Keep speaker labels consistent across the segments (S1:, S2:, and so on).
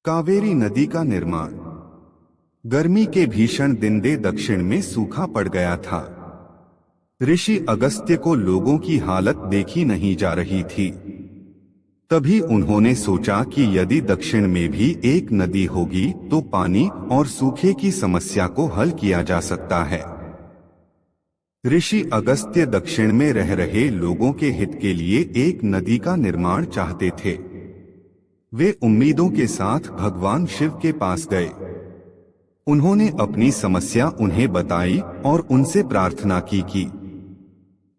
S1: कावेरी नदी का निर्माण। गर्मी के भीषण दिन दक्षिण में सूखा पड़ गया था। ऋषि अगस्त्य को लोगों की हालत देखी नहीं जा रही थी। तभी उन्होंने सोचा कि यदि दक्षिण में भी एक नदी होगी तो पानी और सूखे की समस्या को हल किया जा सकता है। ऋषि अगस्त्य दक्षिण में रह रहे लोगों के हित के लिए एक नदी का निर्माण चाहते थे। वे उम्मीदों के साथ भगवान शिव के पास गए। उन्होंने अपनी समस्या उन्हें बताई और उनसे प्रार्थना की कि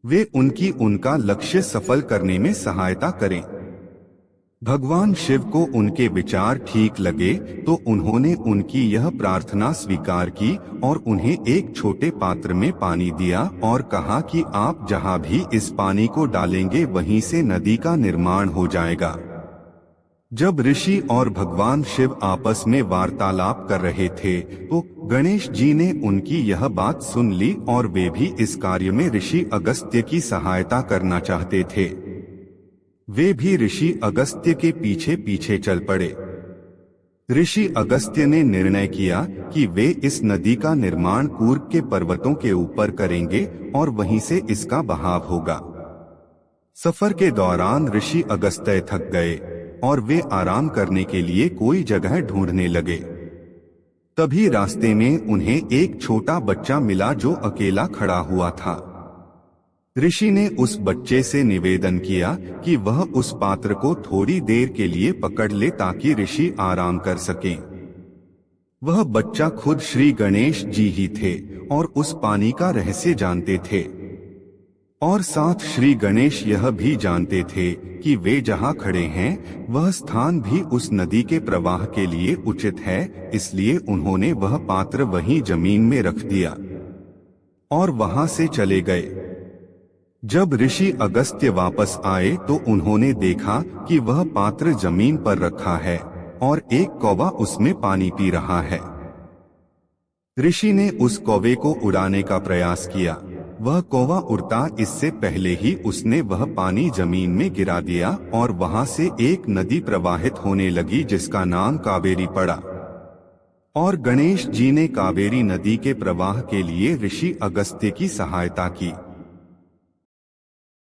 S1: वे उनका लक्ष्य सफल करने में सहायता करें। भगवान शिव को उनके विचार ठीक लगे तो उन्होंने उनकी यह प्रार्थना स्वीकार की और उन्हें एक छोटे पात्र में पानी दिया और कहा कि आप जहां भी इस पानी को डालेंगे वहीं से नदी का निर्माण हो जाएगा। जब ऋषि और भगवान शिव आपस में वार्तालाप कर रहे थे तो गणेश जी ने उनकी यह बात सुन ली और वे भी इस कार्य में ऋषि अगस्त्य की सहायता करना चाहते थे। वे भी ऋषि अगस्त्य के पीछे पीछे चल पड़े। ऋषि अगस्त्य ने निर्णय किया कि वे इस नदी का निर्माण कूर्ग के पर्वतों के ऊपर करेंगे और वहीं से इसका बहाव होगा। सफर के दौरान ऋषि अगस्त्य थक गए और वे आराम करने के लिए कोई जगह ढूंढने लगे। तभी रास्ते में उन्हें एक छोटा बच्चा मिला जो अकेला खड़ा हुआ था। ऋषि ने उस बच्चे से निवेदन किया कि वह उस पात्र को थोड़ी देर के लिए पकड़ ले ताकि ऋषि आराम कर सकें। वह बच्चा खुद श्री गणेश जी ही थे और उस पानी का रहस्य जानते थे। और साथ श्री गणेश यह भी जानते थे कि वे जहां खड़े हैं वह स्थान भी उस नदी के प्रवाह के लिए उचित है, इसलिए उन्होंने वह पात्र वहीं जमीन में रख दिया और वहां से चले गए। जब ऋषि अगस्त्य वापस आए तो उन्होंने देखा कि वह पात्र जमीन पर रखा है और एक कौवा उसमें पानी पी रहा है। ऋषि ने उस कौवे को उड़ाने का प्रयास किया। वह कौवा उड़ता इससे पहले ही उसने वह पानी जमीन में गिरा दिया और वहां से एक नदी प्रवाहित होने लगी जिसका नाम कावेरी पड़ा। और गणेश जी ने कावेरी नदी के प्रवाह के लिए ऋषि अगस्त्य की सहायता की।